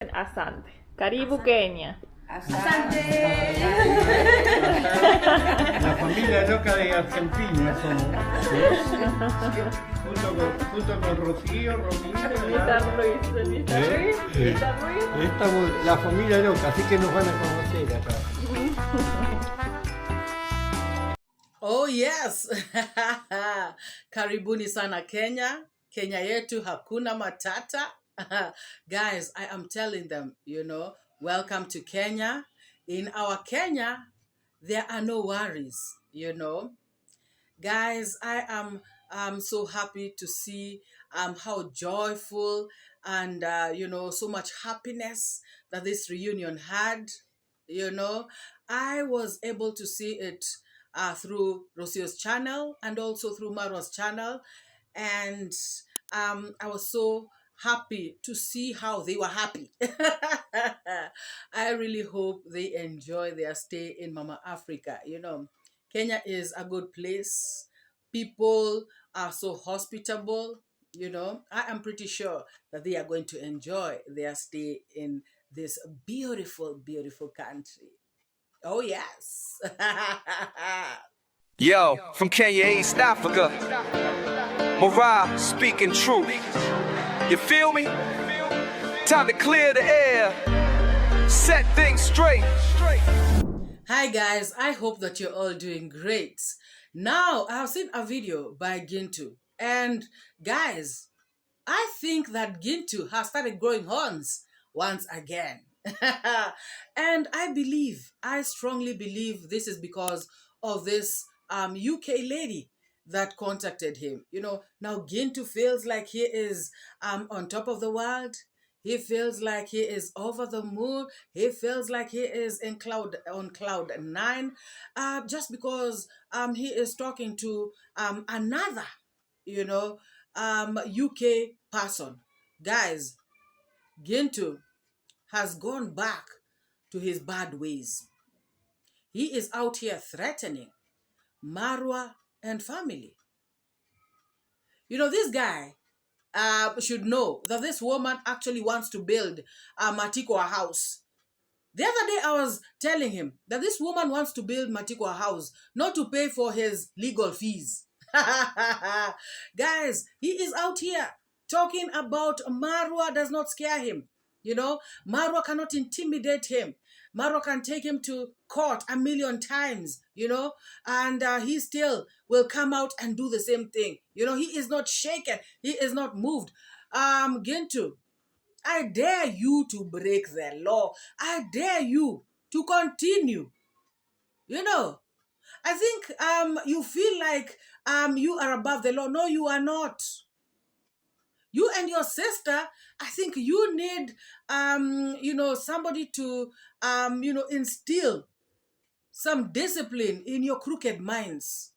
Asante. Karibu Kenya. Asante. La familia loca de Argentina somos. Junto con Rocío, Romina. Estamos la familia loca, así que nos van a conocer acá. Oh yes. Karibuni sana Kenya. Kenya yetu hakuna matata. Guys, I am telling them, welcome to Kenya. In our Kenya, there are no worries, Guys, I am so happy to see how joyful and, so much happiness that this reunion had. I was able to see it through Rocio's channel and also through Marwa's channel. And I was so happy to see how they were happy. I really hope they enjoy their stay in Mama Africa. Kenya is a good place. People are so hospitable. I am pretty sure that they are going to enjoy their stay in this beautiful, beautiful country. Oh, yes. Yo, from Kenya, East Africa, MORAA speaking truth. You feel me? Time to clear the air, set things straight. Hi guys, I hope that you're all doing great. Now, I have seen a video by Gintu. And guys, I think that Gintu has started growing horns once again. And I strongly believe this is because of this UK lady that contacted him. Now Gintu feels like he is on top of the world. He feels like he is over the moon. He feels like he is on cloud 9, just because he is talking to another, UK person. Guys, Gintu has gone back to his bad ways. He is out here threatening Marwa and family. This guy should know that this woman actually wants to build Matiko a house. The other day I was telling him that this woman wants to build Matiko a house, not to pay for his legal fees. Guys, he is out here talking about Marwa does not scare him. Marwa cannot intimidate him. Marwa can take him to court 1,000,000 times, and he still will come out and do the same thing. He is not shaken. He is not moved. Gintu, I dare you to break the law. I dare you to continue. I think you feel like you are above the law. No, you are not. You and your sister, I think you need, somebody to, instill some discipline in your crooked minds.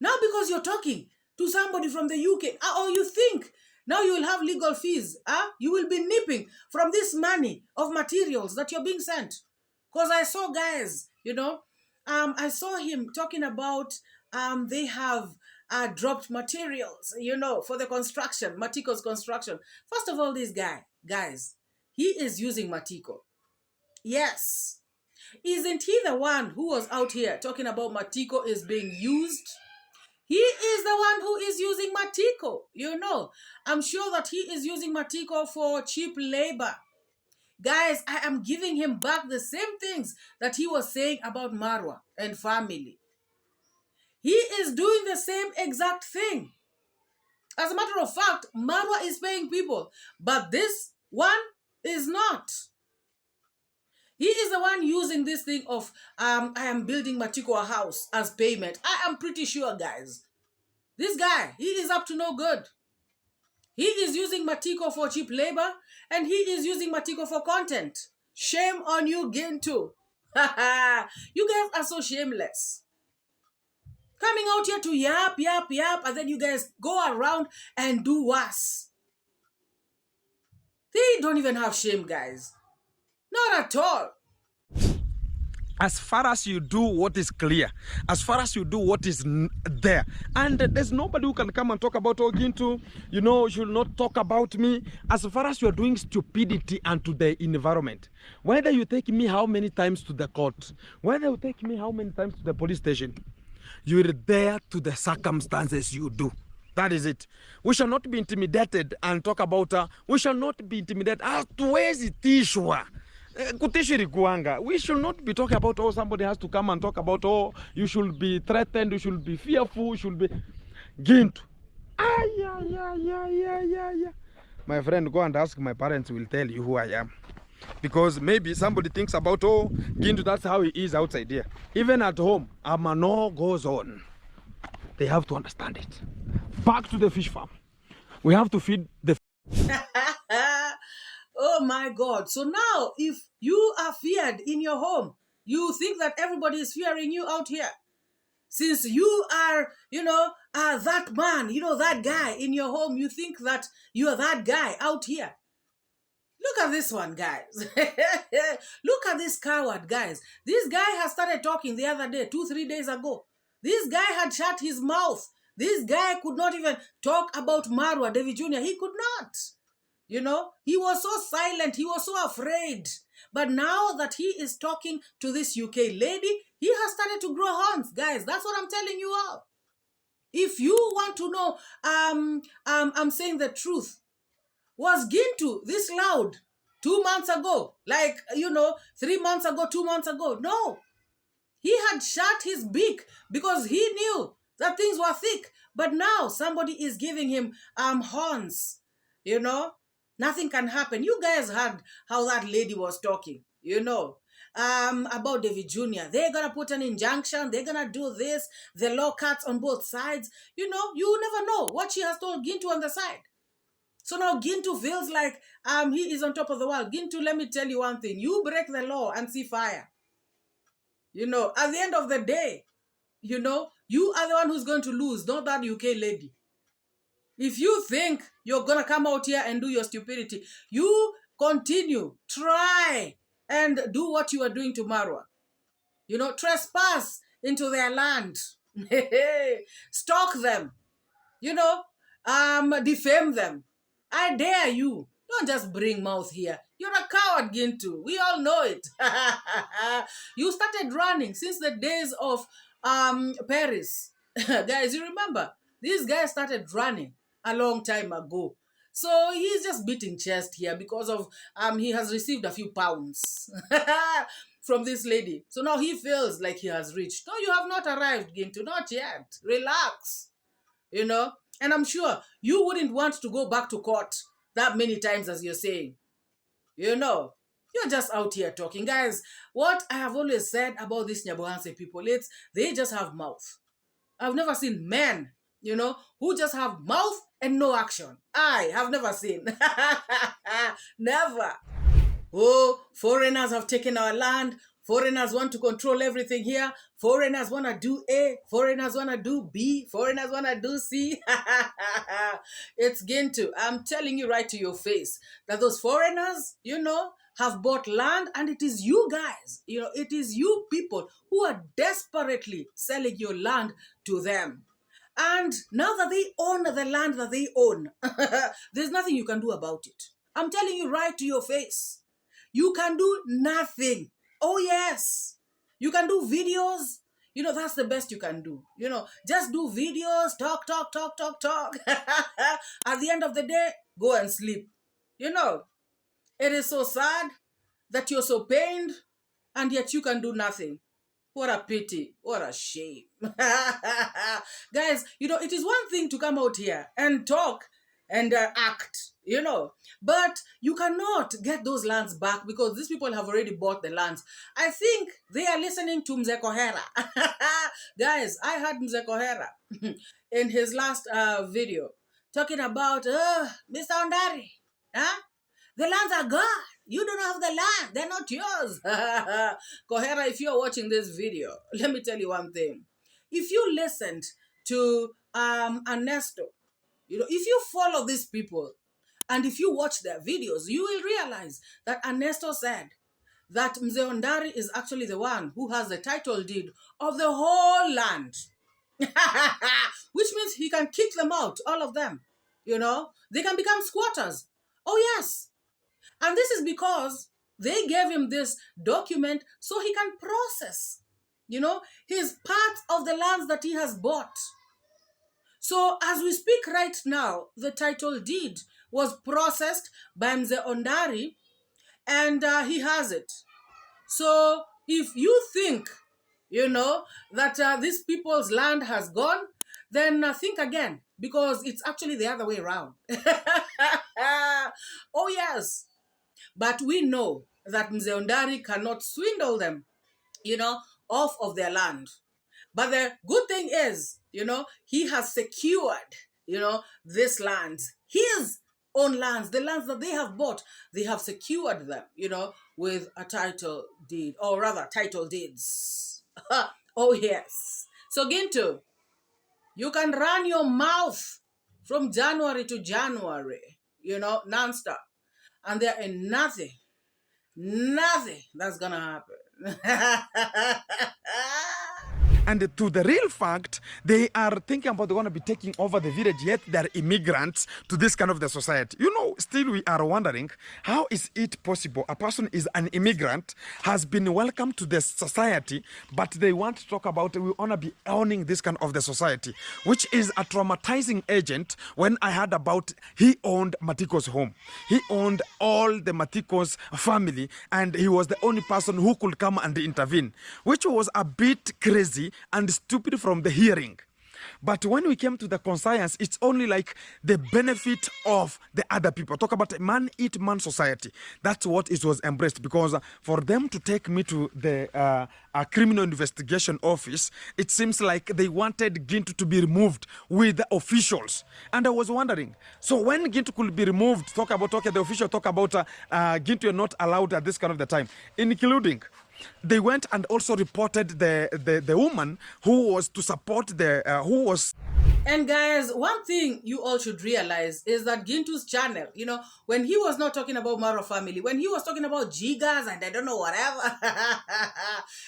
Now, because you're talking to somebody from the UK, or you think now you will have legal fees, you will be nipping from this money of materials that you're being sent. Because I saw guys, I saw him talking about they have dropped materials, for the construction, Matiko's construction. First of all, this guys, he is using Matiko. Yes. Isn't he the one who was out here talking about Matiko is being used? He is the one who is using Matiko, I'm sure that he is using Matiko for cheap labor. Guys, I am giving him back the same things that he was saying about Marwa and family. He is doing the same exact thing. As a matter of fact, Marwa is paying people, but this one is not. He is the one using this thing of, I am building Matiko a house as payment. I am pretty sure, guys. This guy, he is up to no good. He is using Matiko for cheap labor, and he is using Matiko for content. Shame on you, Gintu. You guys are so shameless. Coming out here to yap, and then you guys go around and do worse. They don't even have shame, guys. Not at all. as far as you do what is clear, as far as you do what is there, and there's nobody who can come and talk about, oh, Gintu, you know, you should not talk about me. As far as you're doing stupidity and to the environment, whether you take me how many times to the court, whether you take me how many times to the police station, you're there to the circumstances you do. That is it. We shall not be intimidated and talk about, we shall not be intimidated. We should not be talking about, oh, somebody has to come and talk about, oh, you should be threatened, you should be fearful, you should be Gintu. My friend, go and ask my parents, will tell you who I am. Because maybe somebody thinks about, oh, Gintu, that's how he is outside here. Even at home, Amano goes on. They have to understand it. Back to the fish farm. We have to feed the Oh my God. So now, if you are feared in your home, you think that everybody is fearing you out here. Since you are, that man, that guy in your home, you think that you are that guy out here. Look at this one, guys. Look at this coward, guys. This guy has started talking the other day, 2-3 days ago. This guy had shut his mouth. This guy could not even talk about Marwa, David Jr. He could not. He was so silent. He was so afraid. But now that he is talking to this UK lady, he has started to grow horns, guys. That's what I'm telling you all. If you want to know, I'm saying the truth. Was Gintu this loud 2 months ago? 3 months ago, 2 months ago? No. He had shut his beak because he knew that things were thick. But now somebody is giving him horns. Nothing can happen. You guys heard how that lady was talking, about David Jr. They're going to put an injunction. They're going to do this. The law cuts on both sides. You never know what she has told Gintu on the side. So now Gintu feels like he is on top of the world. Gintu, let me tell you one thing. You break the law and see fire. At the end of the day, you are the one who's going to lose, not that UK lady. If you think you're going to come out here and do your stupidity, you continue, try and do what you are doing to Marwa. Trespass into their land. Stalk them. Defame them. I dare you. Don't just bring mouth here. You're a coward, Gintu. We all know it. You started running since the days of Paris. Guys, you remember? This guy started running a long time ago. So he's just beating chest here because of he has received a few pounds from this lady. So now he feels like he has reached. No, you have not arrived, Gintu. Not yet. Relax. And I'm sure you wouldn't want to go back to court that many times as you're saying. You're just out here talking. Guys, what I have always said about these Nyabohanse people, they just have mouth. I've never seen men, who just have mouth and no action. I have never seen. Never. Oh, foreigners have taken our land. Foreigners want to control everything here. Foreigners want to do A. Foreigners want to do B. Foreigners want to do C. It's Gintu. I'm telling you right to your face that those foreigners, have bought land, and it is you guys, it is you people who are desperately selling your land to them. And now that they own the land that they own, there's nothing you can do about it. I'm telling you right to your face. You can do nothing. Oh, yes. You can do videos. That's the best you can do. Just do videos, talk. At the end of the day, go and sleep. It is so sad that you're so pained and yet you can do nothing. What a pity. What a shame. Guys, it is one thing to come out here and talk and act, but you cannot get those lands back because these people have already bought the lands. I think they are listening to 𝐷𝐶𝐻𝐿. Guys, I heard 𝐷𝐶𝐻𝐿 in his last video talking about, Mr. Ondari, the lands are gone. You don't have the land. They're not yours. 𝐷𝐶𝐻𝐿, if you're watching this video, let me tell you one thing. If you listened to Ernesto, if you follow these people and if you watch their videos, you will realize that Ernesto said that Mzee Ondari is actually the one who has the title deed of the whole land. Which means he can kick them out, all of them. You know, they can become squatters. Oh, yes. And this is because they gave him this document so he can process, you know, his part of the lands that he has bought. So as we speak right now, the title deed was processed by Mzee Ondari, and he has it. So if you think, you know, that these people's land has gone, then think again, because it's actually the other way around. Oh, yes. But we know that Mzee Ondari cannot swindle them, you know, off of their land. But the good thing is, you know, he has secured, you know, this land, his own lands, the lands that they have bought, they have secured them, you know, with a title deed, or rather title deeds. Oh, yes. So Gintu, you can run your mouth from January to January, you know, nonstop. And there ain't nothing that's gonna happen. And to the real fact, they are thinking about they're going to be taking over the village, yet they're immigrants to this kind of the society. You know, still we are wondering, how is it possible a person is an immigrant, has been welcomed to the society, but they want to talk about, we want to be owning this kind of the society, which is a traumatizing agent. When I heard about, he owned Matiko's home. He owned all the Matiko's family, and he was the only person who could come and intervene, which was a bit crazy and stupid from the hearing. But when we came to the conscience, it's only like the benefit of the other people. Talk about a man-eat-man society. That's what it was embraced, because for them to take me to the criminal investigation office, it seems like they wanted Gintu to be removed with the officials. And I was wondering, so when Gintu could be removed, the official talk about Gintu are not allowed at this kind of the time, including they went and also reported the woman who was to support who was. And guys, one thing you all should realize is that Gintu's channel, you know, when he was not talking about Marwa family, when he was talking about gigas and I don't know whatever,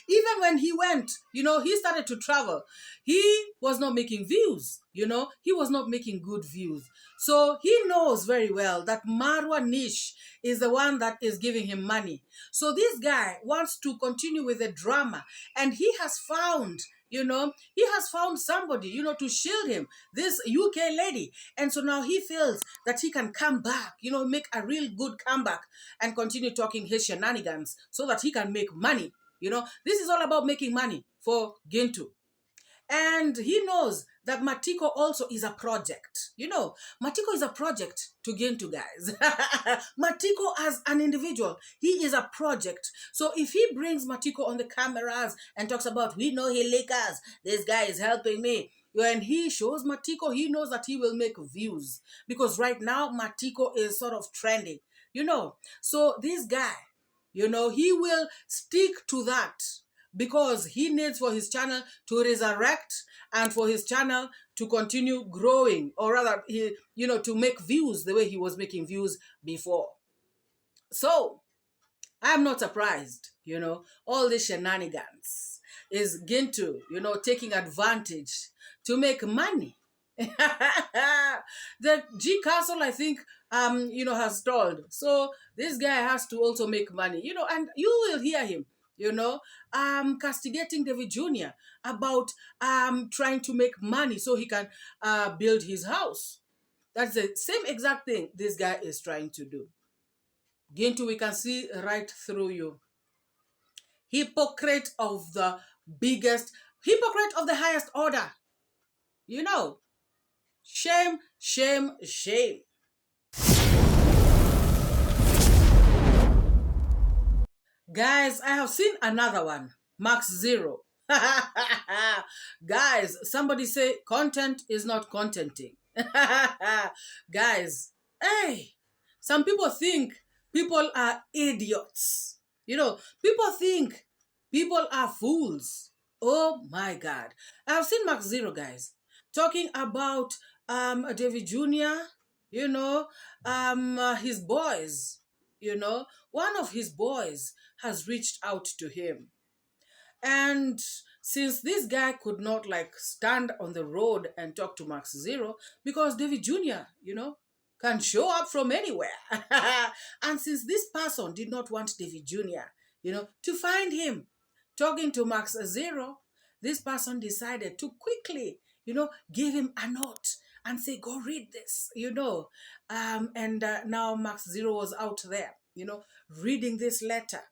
even when he went, you know, he started to travel, he was not making views, you know, he was not making good views. So he knows very well that Marwa niche is the one that is giving him money. So this guy wants to continue with the drama, and he has found, you know, he has found somebody, you know, to shield him, this UK lady. And so now he feels that he can come back, you know, make a real good comeback and continue talking his shenanigans so that he can make money. You know, this is all about making money for Gintu. And he knows that Matiko also is a project. You know, Matiko is a project to Gintu, guys. Matiko as an individual, he is a project. So if he brings Matiko on the cameras and talks about, we know he lickers, this guy is helping me, when he shows Matiko, he knows that he will make views. Because right now, Matiko is sort of trending, you know. So this guy, you know, he will stick to that, because he needs for his channel to resurrect and for his channel to continue growing, or rather, you know, to make views the way he was making views before. So I'm not surprised, you know, all these shenanigans is Gintu, you know, taking advantage to make money. The 𝐔𝐘𝐒, I think, you know, has stalled. So this guy has to also make money, you know, and you will hear him, you know, castigating David Jr. about trying to make money so he can build his house. That's the same exact thing this guy is trying to do. Gintu, we can see right through you. Hypocrite of the biggest, hypocrite of the highest order. You know, shame, shame, shame. Guys, I have seen another one, Max Zero. Guys, somebody say content is not contenting. Guys, hey, some people think people are idiots. You know, people think people are fools. Oh my God. I've seen Max Zero, guys, talking about David Jr., you know, his boys. one of his boys has reached out to him. And since this guy could not stand on the road and talk to Max Zero, because David Jr., can show up from anywhere. And since this person did not want David Jr., to find him talking to Max Zero, this person decided to quickly, give him a note and say, go read this, and now Max Zero was out there, reading this letter.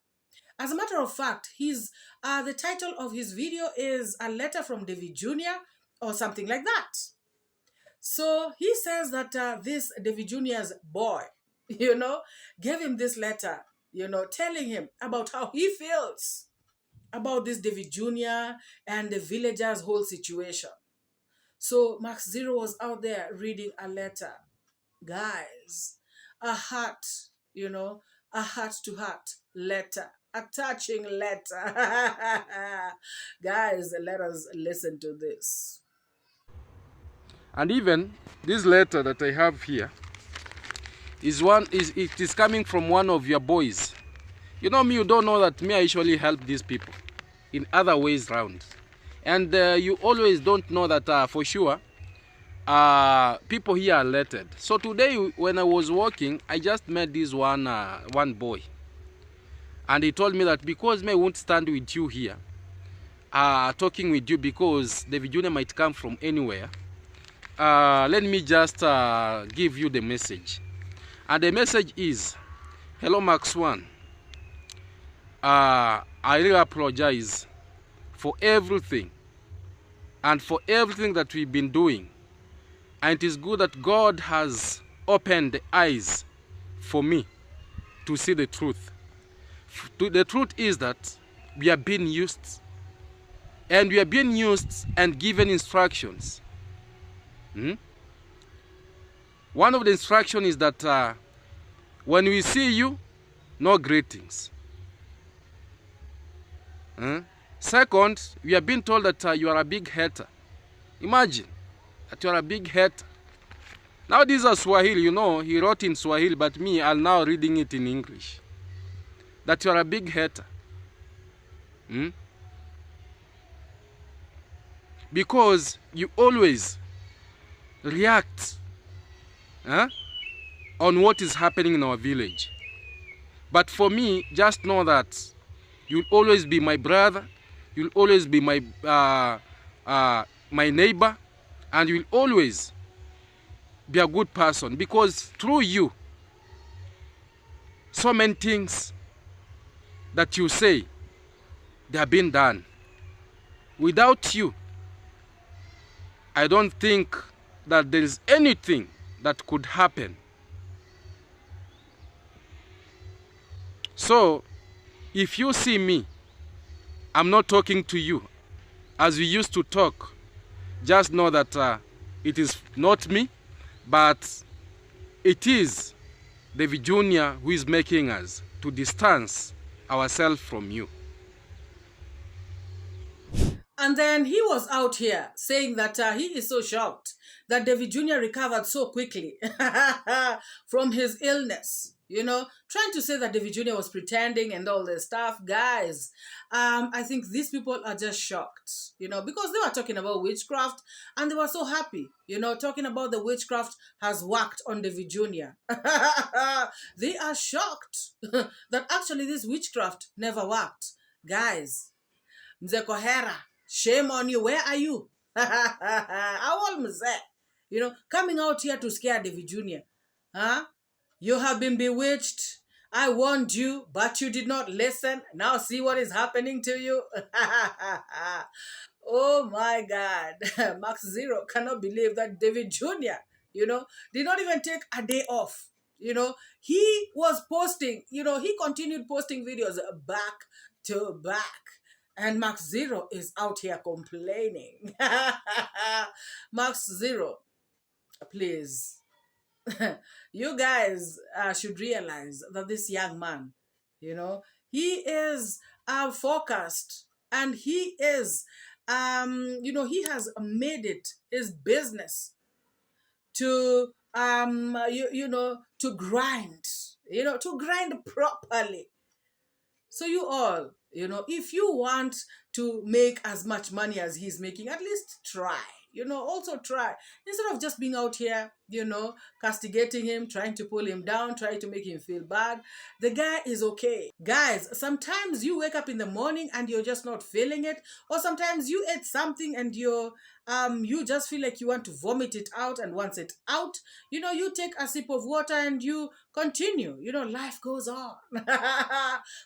As a matter of fact, the title of his video is A Letter from David Jr. or something like that. So he says that this David Jr.'s boy, gave him this letter, telling him about how he feels about this David Jr. and the villagers' whole situation. So Max Zero was out there reading a letter. Guys, a heart, a heart-to-heart letter, a touching letter. Guys, let us listen to this. And even this letter that I have here it is coming from one of your boys. You know me, you don't know that me, I usually help these people in other ways round. And you always don't know that for sure people here are alerted. So today when I was walking, I just met this one boy. And he told me that because I won't stand with you here, talking with you because the Jr. might come from anywhere. Let me just give you the message. And the message is, hello Max One. I really apologize for everything and for everything that we've been doing. And it is good that God has opened the eyes for me to see the truth. The truth is that we are being used. And we are being used and given instructions. One of the instructions is that when we see you, no greetings. Second, we are being told that you are a big hater. Imagine that you are a big hater. Now these are Swahili, he wrote in Swahili, but me, I'm now reading it in English. That you are a big hater. Because you always react on what is happening in our village. But for me, just know that you'll always be my brother, you'll always be my neighbor, and you'll always be a good person, because through you, so many things that you say, they have been done. Without you, I don't think that there is anything that could happen. So, if you see me, I'm not talking to you as we used to talk. Just know that it is not me, but it is David Jr. who is making us to distance ourselves from you. And then he was out here saying that he is so shocked that David Jr. recovered so quickly from his illness. Trying to say that David Jr. was pretending and all this stuff. Guys, I think these people are just shocked, because they were talking about witchcraft and they were so happy, talking about the witchcraft has worked on David Jr. They are shocked that actually this witchcraft never worked. Guys, Mzee Kohera, shame on you. Where are you? How old is that? Coming out here to scare David Jr. You have been bewitched. I warned you, but you did not listen. Now see what is happening to you. Oh my God. Max Zero cannot believe that David Jr., did not even take a day off. He was posting, he continued posting videos back to back. And Max Zero is out here complaining. Max Zero, please. You guys should realize that this young man, he is focused, and he is, he has made it his business to, to grind, to grind properly. So you all, if you want to make as much money as he's making, at least try. Also try. Instead of just being out here, castigating him, trying to pull him down, trying to make him feel bad. The guy is okay. Guys, sometimes you wake up in the morning and you're just not feeling it. Or sometimes you ate something and you just feel like you want to vomit it out, and once it's out, you take a sip of water and you continue. Life goes on.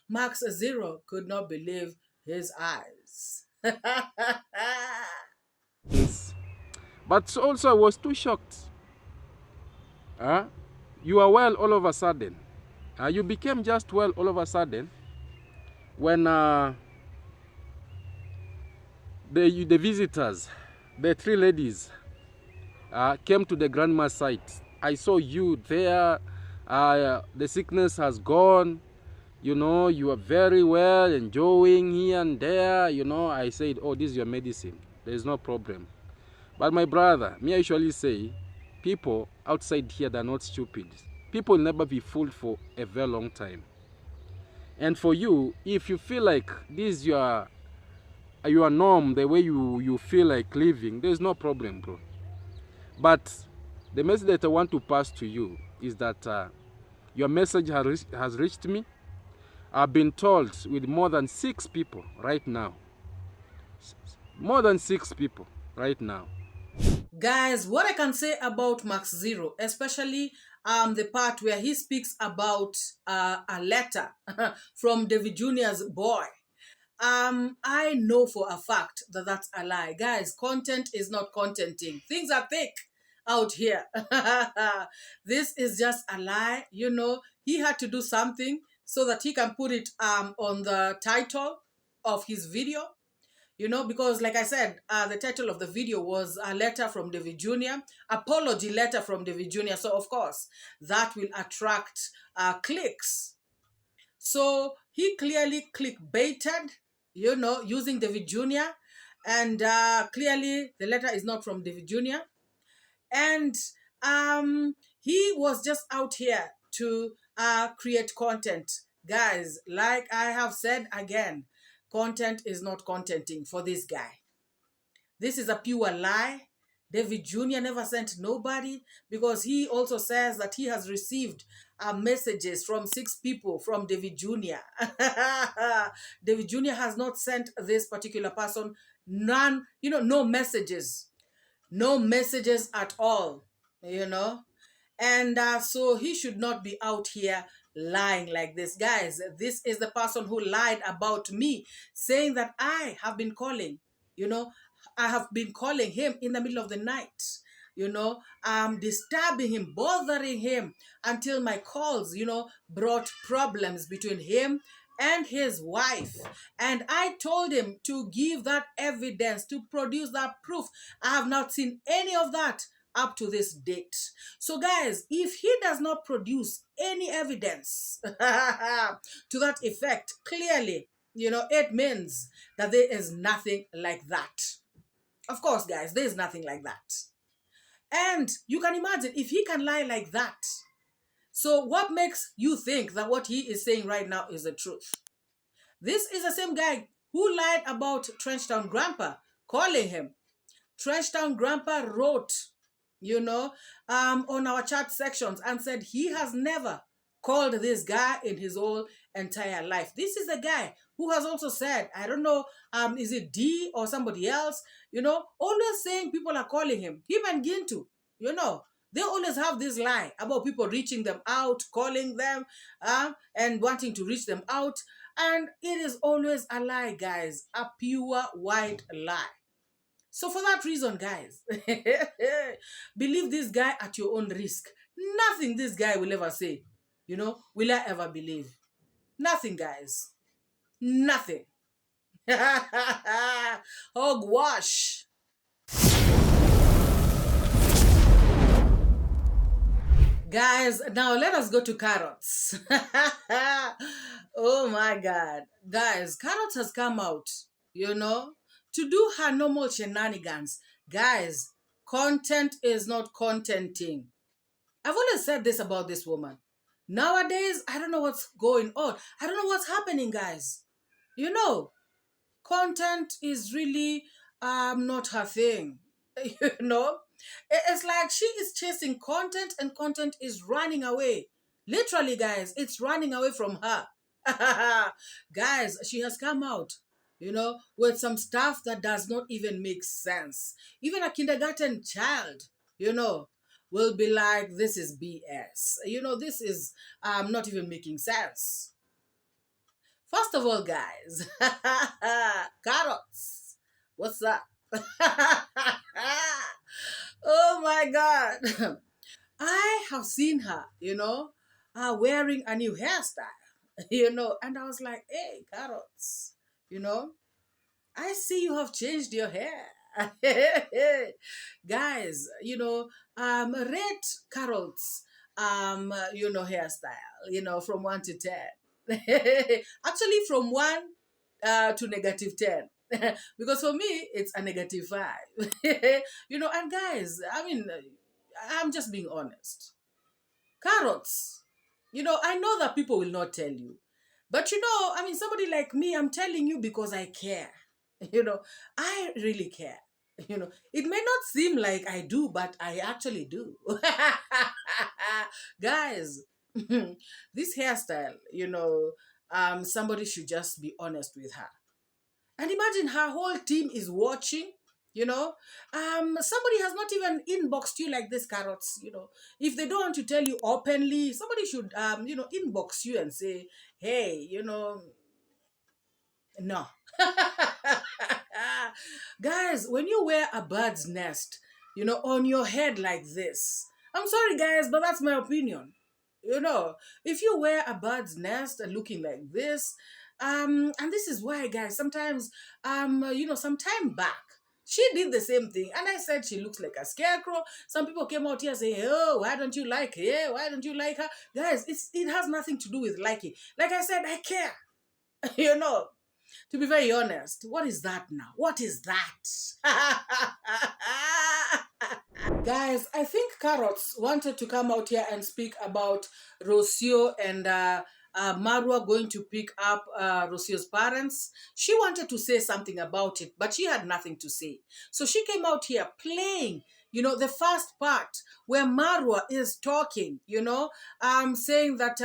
Max Zero could not believe his eyes. Yes. But also I was too shocked. You are well all of a sudden. You became just well all of a sudden when the visitors, the three ladies, came to the grandma's site. I saw you there. The sickness has gone. You are very well, enjoying here and there. I said, oh, this is your medicine. There is no problem. But my brother, me I usually say, people outside here, they're not stupid. People will never be fooled for a very long time. And for you, if you feel like this is your norm, the way you feel like living, there's no problem, bro. But the message that I want to pass to you is that your message has reached me. I've been told with more than 6 people right now. More than 6 people right now. Guys, what I can say about Max Zero, especially the part where he speaks about a letter from David Jr.'s boy. I know for a fact that that's a lie. Guys, content is not contenting. Things are thick out here. This is just a lie. He had to do something so that he can put it on the title of his video. Because like I said, the title of the video was a letter from David Jr., apology letter from David Jr. So of course, that will attract clicks. So he clearly clickbaited, using David Jr. And clearly the letter is not from David Jr. And he was just out here to create content. Guys, like I have said again, content is not contenting for this guy. This is a pure lie. David Jr. never sent nobody, because he also says that he has received messages from 6 people from David Jr. David Jr. has not sent this particular person none, no messages. No messages at all, And so he should not be out here lying like this. Guys, this is the person who lied about me, saying that I have been calling, I have been calling him in the middle of the night, disturbing him, bothering him, until my calls, brought problems between him and his wife. And I told him to give that evidence, to produce that proof. I have not seen any of that up to this date. So guys, if he does not produce any evidence to that effect, clearly, it means that there is nothing like that. Of course, guys, there is nothing like that. And you can imagine if he can lie like that. So what makes you think that what he is saying right now is the truth? This is the same guy who lied about Trenchtown Grandpa calling him. Trenchtown Grandpa wrote, on our chat sections and said he has never called this guy in his whole entire life. This is the guy who has also said, I don't know, is it D or somebody else, always saying people are calling him. Him and Gintu, they always have this lie about people reaching them out, calling them, and wanting to reach them out. And it is always a lie, guys, a pure white lie. So for that reason, guys, believe this guy at your own risk. Nothing this guy will ever say, will I ever believe. Nothing, guys. Nothing. Hogwash. Guys, now let us go to Carrots. Oh my God. Guys, Carrots has come out, to do her normal shenanigans. Guys, content is not contenting. I've always said this about this woman. Nowadays, I don't know what's going on. I don't know what's happening, guys. You know, content is really not her thing. You know, it's like she is chasing content and content is running away. Literally, guys, it's running away from her. Guys, she has come out, you know, with some stuff that does not even make sense. Even a kindergarten child, you know, will be like, this is BS. You know, this is not even making sense. First of all, guys, carrots. What's up? Oh my God. I have seen her, you know, wearing a new hairstyle, you know, and I was like, hey, carrots, you know, I see you have changed your hair. Guys, you know, rate carrots, you know, hairstyle, you know, from 1 to 10. Actually, from 1 to -10. Because for me, it's a -5. You know, and guys, I mean, I'm just being honest. Carrots, you know, I know that people will not tell you. But you know, I mean, somebody like me, I'm telling you because I care. You know, I really care. You know, it may not seem like I do, but I actually do. Guys, this hairstyle, you know, somebody should just be honest with her. And imagine her whole team is watching, you know. Somebody has not even inboxed you like this, carrots, you know. If they don't want to tell you openly, somebody should, you know, inbox you and say, hey, you know, no. Guys, when you wear a bird's nest, you know, on your head like this, I'm sorry, guys, but that's my opinion. You know, if you wear a bird's nest looking like this, and this is why, guys, sometimes, you know, some time back, she did the same thing. And I said she looks like a scarecrow. Some people came out here saying, oh, why don't you like her? Why don't you like her? Guys, it has nothing to do with liking. Like I said, I care. You know, to be very honest, what is that now? What is that? Guys, I think Carrots wanted to come out here and speak about Rocio and Marwa going to pick up Rocio's parents. She wanted to say something about it, but she had nothing to say. So she came out here playing, you know, the first part where Marwa is talking, you know, saying that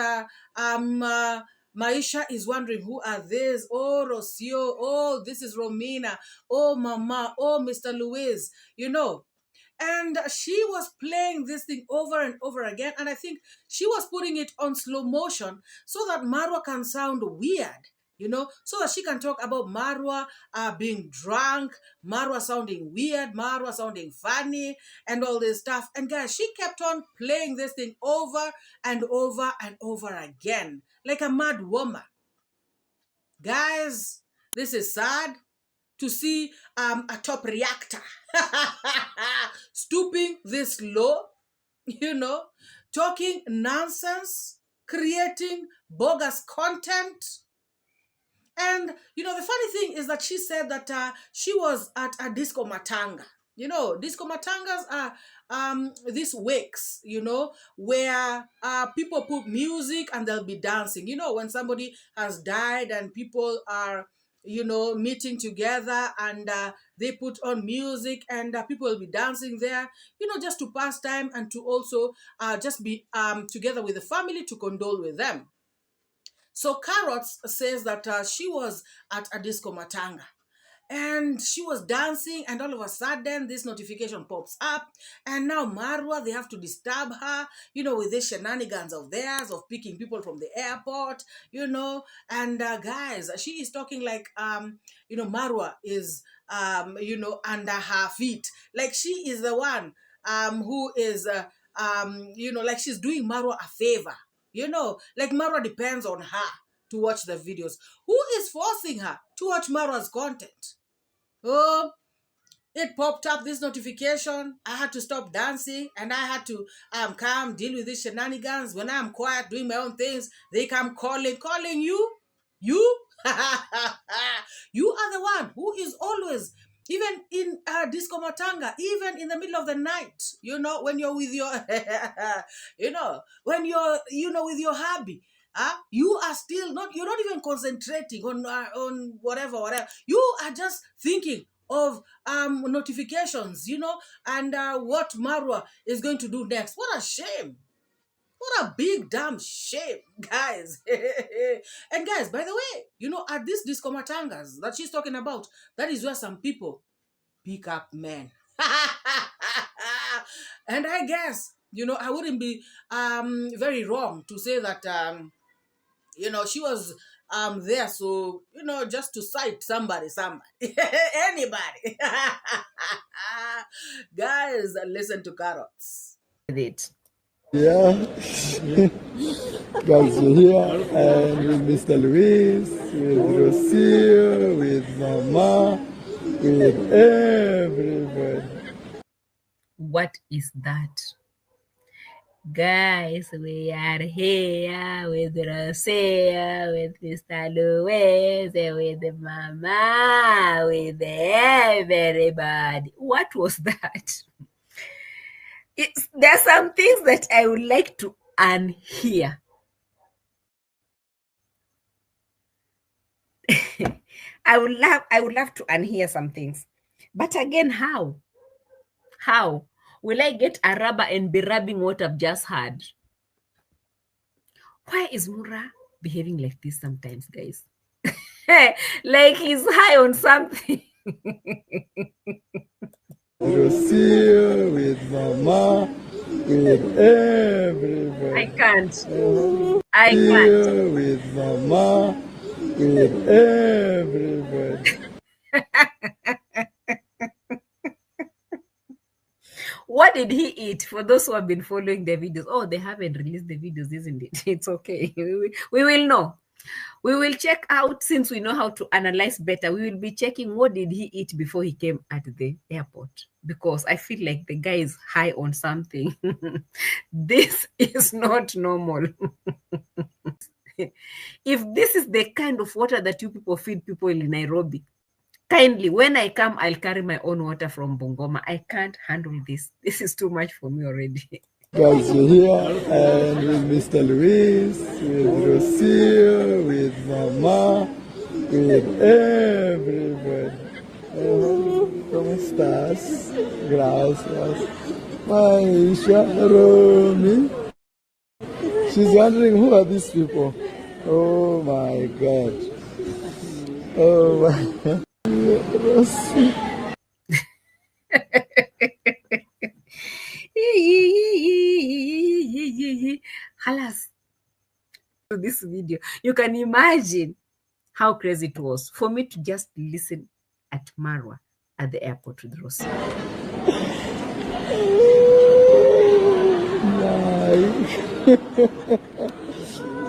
Maisha is wondering who are these. Oh, Rocio. Oh, this is Romina. Oh, Mama. Oh, Mr. Luis. You know. And she was playing this thing over and over again. And I think she was putting it on slow motion so that Marwa can sound weird, you know, so that she can talk about Marwa being drunk, Marwa sounding weird, Marwa sounding funny, and all this stuff. And guys, she kept on playing this thing over and over and over again, like a mad woman. Guys, this is sad to see a top reactor stooping this low, you know, talking nonsense, creating bogus content. And, you know, the funny thing is that she said that she was at a disco matanga. You know, disco matangas are these wakes, you know, where people put music and they'll be dancing. You know, when somebody has died and people are, you know, meeting together and they put on music and people will be dancing there, you know, just to pass time and to also just be together with the family to condole with them. So Carrots says that she was at a disco matanga and she was dancing, and all of a sudden this notification pops up, and now Marwa, they have to disturb her, you know, with these shenanigans of theirs of picking people from the airport, you know. And guys, she is talking like you know, Marwa is you know, under her feet, like she is the one who is you know, like she's doing Marwa a favor, you know, like Marwa depends on her to watch the videos. Who is forcing her to watch Marwa's content? Oh, it popped up, this notification. I had to stop dancing and I had to come deal with these shenanigans. When I'm quiet doing my own things, they come calling you. You? You are the one who is always even in disco matanga, even in the middle of the night, when you're with your, when you're, with your hubby, you are still not, you're not even concentrating on whatever. You are just thinking of notifications, and what Marwa is going to do next. What a shame. What a big damn shame, guys. And guys, by the way, at these disco matangas that she's talking about, that is where some people pick up men. And I guess, I wouldn't be very wrong to say that, she was there, so, just to cite somebody. Anybody. Guys, listen to Carrots. With it. Yeah, guys, you're here and with Mr. Luis, with Rocio, with Mama, with everybody. What is that? Guys, we are here with Rocio, with Mr. Luis, with Mama, with everybody. What was that? There are some things that I would like to unhear. I would love to unhear some things. But again, how? How will I get a rubber and be rubbing what I've just heard? Why is MORAA behaving like this sometimes, guys? Like he's high on something. Rocio, with Mama, with everybody. I can't. I can't. With Mama, with everybody. What did he eat? For those who have been following the videos, oh, they haven't released the videos, isn't it? It's okay. We will know. We will check out, since we know how to analyze better. We will be checking what did he eat before he came at the airport, because I feel like the guy is high on something. This is not normal. If this is the kind of water that you people feed people in Nairobi, kindly, when I come, I'll carry my own water from Bungoma. I can't handle this. This is too much for me already. Guys, you're here and with Mr. Luis, with Rocio, with Mama, with everybody. ¿Cómo estás? Gracias. Maisha, Romy. She's wondering, who are these people? Oh my God. Oh my God. Rosie. Halas. To this video, you can imagine how crazy it was for me to just listen at Marwa at the airport with Rosie.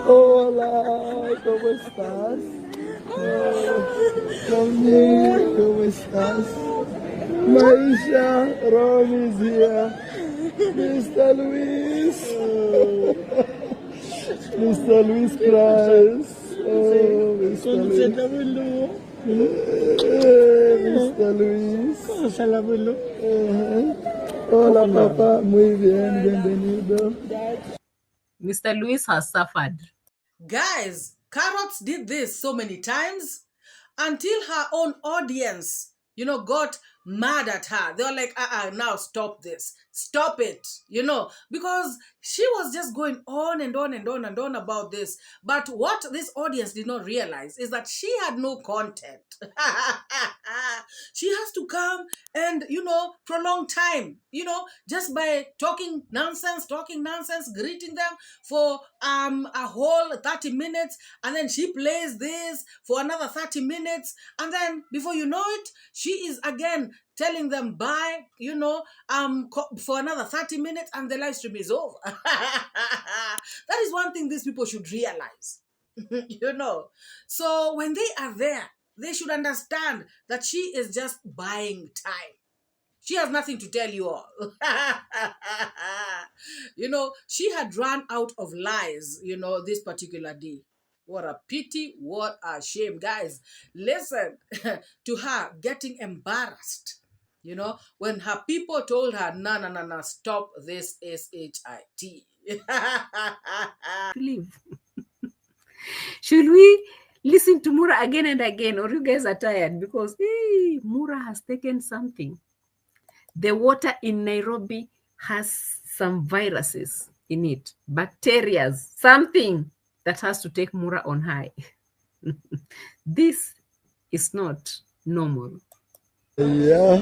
Hola, ¿cómo estás? ¿Cómo estás? Maisha, Ron is here. Mr. Luis. Mr. Luis Price. Oh, Mr. Luis. Mr. Luis. Hola, papá. Muy bien, bienvenido. Mr. Luis has suffered. Guys, Carrots did this so many times until her own audience, got mad at her. They were like, now stop this. Stop it, because she was just going on and on and on and on about this. But what this audience did not realize is that she had no content. She has to come and, prolong time, just by talking nonsense, greeting them for a whole 30 minutes. And then she plays this for another 30 minutes. And then before you know it, she is again telling them bye, for another 30 minutes, and the live stream is over. That is one thing these people should realize, So when they are there, they should understand that she is just buying time. She has nothing to tell you all. She had run out of lies, this particular day. What a pity, what a shame. Guys, listen to her getting embarrassed, you know, when her people told her, no, stop this SHIT. Leave. Should we listen to MORAA again and again, or you guys are tired? Because MORAA has taken something. The water in Nairobi has some viruses in it, bacteria, something that has to take MORAA on high. This is not normal. Yeah,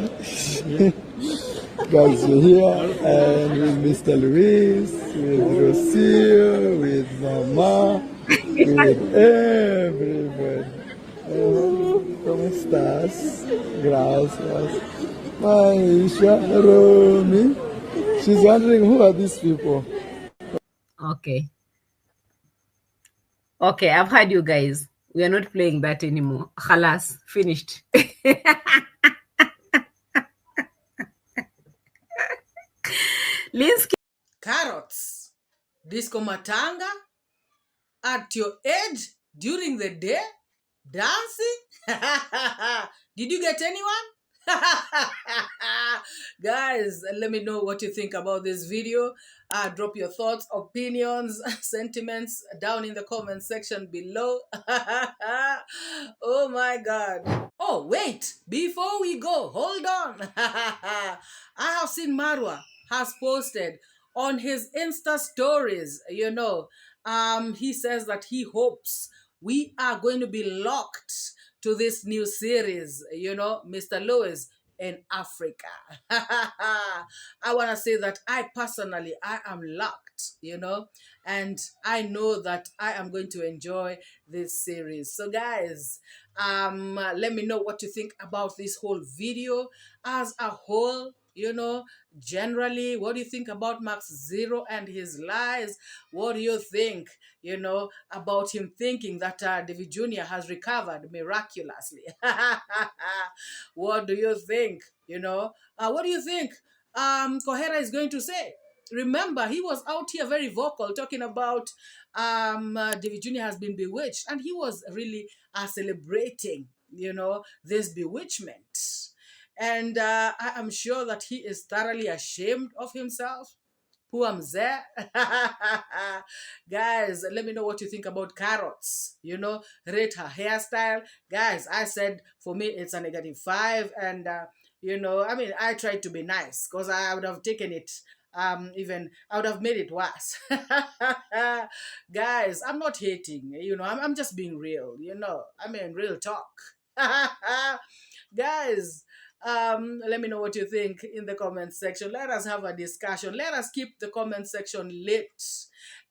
guys, we're here and with Mr. Luis, with Rocio, with Mama, with everybody. ¿Cómo estás? Gracias. Maisha, Romy. She's wondering who are these people. Okay. Okay, I've heard you guys. We are not playing that anymore. Khalas, finished. Linsky. Carrots, disco matanga, at your age, during the day, dancing. Did you get anyone? Guys, let me know what you think about this video. Drop your thoughts, opinions, sentiments down in the comment section below. Oh my God. Oh, wait, before we go, hold on. I have seen Marwa has posted on his Insta stories, you know, he says that he hopes we are going to be locked to this new series, you know, Mr. Lewis in Africa. I want to say that I personally am locked, you know, and I know that I am going to enjoy this series. So guys, let me know what you think about this whole video as a whole. You know, generally, what do you think about Max Zero and his lies? What do you think, you know, about him thinking that David Jr. has recovered miraculously? What do you think, you know? What do you think 𝐶𝐿 is going to say? Remember, he was out here very vocal talking about David Jr. has been bewitched, and he was really celebrating, you know, this bewitchment. And I am sure that he is thoroughly ashamed of himself. Poor mzee. Guys, let me know what you think about Carrots. You know, rate her hairstyle. Guys, I said for me it's a -5. And, you know, I mean, I tried to be nice because I would have taken it. I would have made it worse. Guys, I'm not hating. You know, I'm just being real. You know, I mean, real talk. Guys, let me know what you think in the comment section. Let us have a discussion. Let us keep the comment section lit.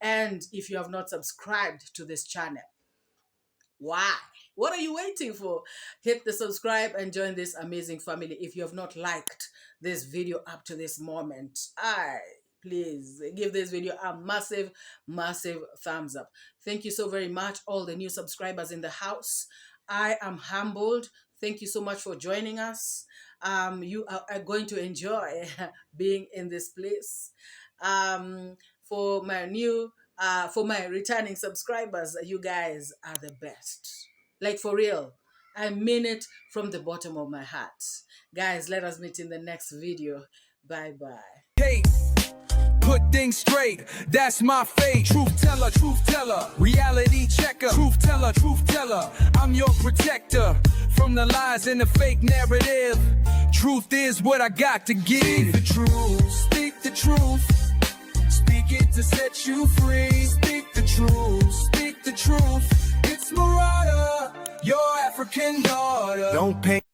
And if you have not subscribed to this channel, why? What are you waiting for? Hit the subscribe and join this amazing family. If you have not liked this video up to this moment, please give this video a massive thumbs up. Thank you so very much, all the new subscribers in the house. I am humbled. Thank you so much for joining us. You are going to enjoy being in this place. For my returning subscribers, you guys are the best. Like, for real. I mean it from the bottom of my heart. Guys, let us meet in the next video. Bye-bye. Hey, put things straight, that's my fate. Truth teller, reality checker. Truth teller, I'm your protector from the lies and the fake narrative. Truth is what I got to give. Speak the truth, speak it to set you free. Speak the truth, it's MORAA, your African daughter. Don't pay